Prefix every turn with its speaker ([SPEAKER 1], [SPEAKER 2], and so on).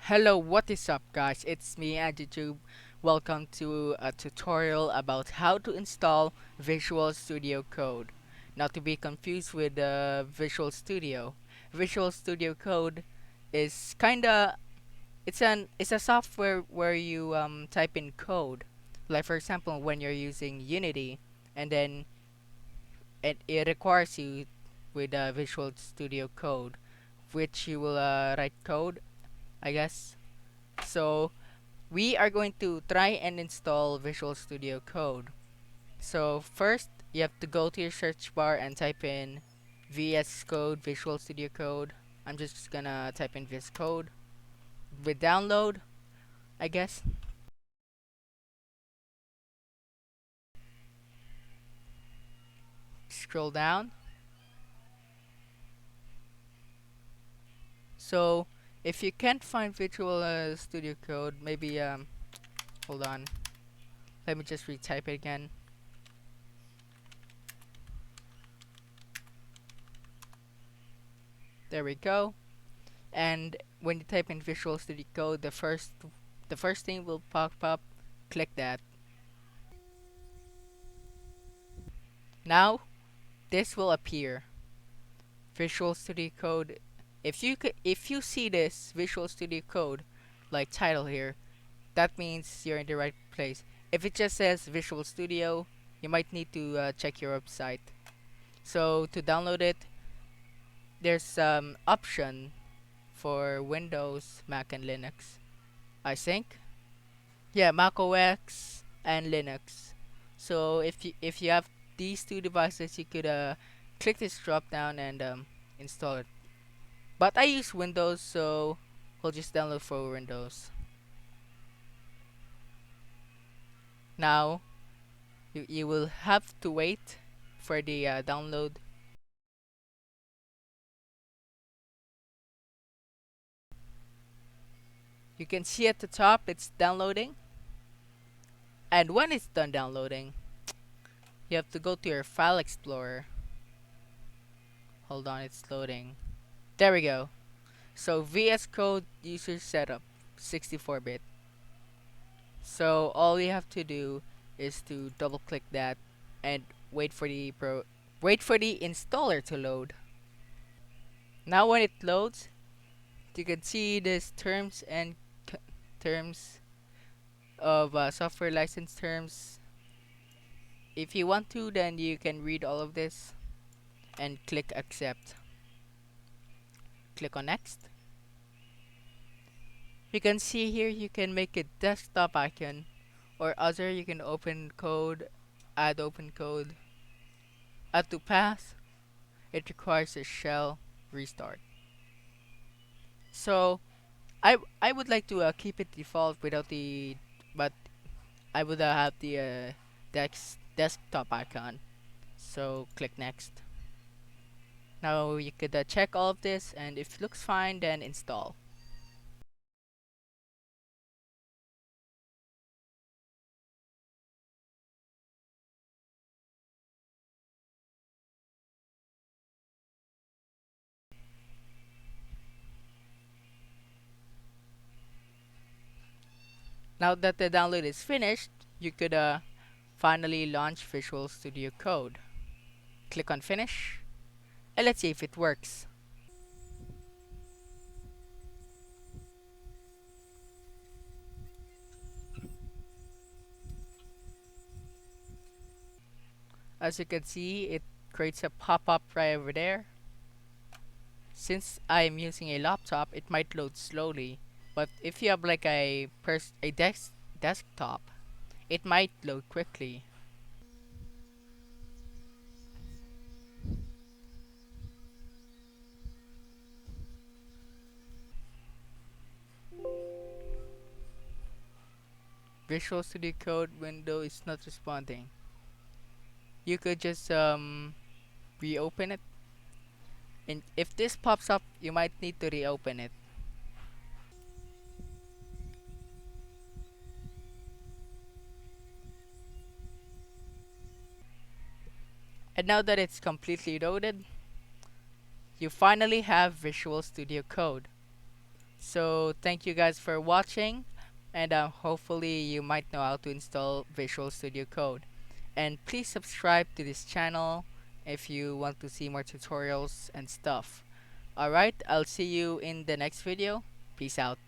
[SPEAKER 1] Hello, what is up guys? It's me, Adjutube. Welcome to a tutorial about how to install Visual Studio Code. Not to be confused with Visual Studio. Visual Studio Code is kinda it's a software where you type in code. Like for example, when you're using Unity, and then it requires you with Visual Studio Code, which you will write code, I guess. So we are going to try and install Visual Studio Code. So first, you have to go to your search bar and type in VS Code, Visual Studio Code. I'm just gonna type in VS Code with download, I guess. Scroll down. So if you can't find Visual Studio Code, maybe hold on. Let me just retype it again. There we go. And when you type in Visual Studio Code, the first thing will pop up. Click that. Now this will appear. Visual Studio Code. If you see this Visual Studio Code like title here, that means you're in the right place. If it just says Visual Studio, you might need to check your website. So to download it, there's some option for Windows, Mac, and Linux. I think. Yeah, Mac OS and Linux. So if you have these two devices, you could click this drop down and install it. But I use Windows, so we'll just download for Windows. Now you will have to wait for the download. You can see at the top it's downloading, and when it's done downloading, you have to go to your file explorer. Hold on, it's loading. There we go. So VS Code user setup 64-bit. So all you have to do is to double click that and wait for the installer to load. Now when it loads, you can see this terms of software license terms. If you want to, then you can read all of this and click accept. Click on next. You can see here you can make a desktop icon, or other you can open code, add open code. Add to path, it requires a shell restart. So I would like to keep it default without the, but I would have the desktop icon. So click next. Now you could check all of this, and if it looks fine, then install. Now that the download is finished, you could finally launch Visual Studio Code. Click on finish, and let's see if it works. As you can see, it creates a pop-up right over there. Since I'm using a laptop, it might load slowly, but if you have like a desktop, it might load quickly. Visual Studio Code window is not responding. You could just reopen it, and if this pops up, you might need to reopen it. And now that it's completely loaded, you finally have Visual Studio Code. So thank you guys for watching, and hopefully you might know how to install Visual Studio Code. And please subscribe to this channel if you want to see more tutorials and stuff. Alright, I'll see you in the next video. Peace out.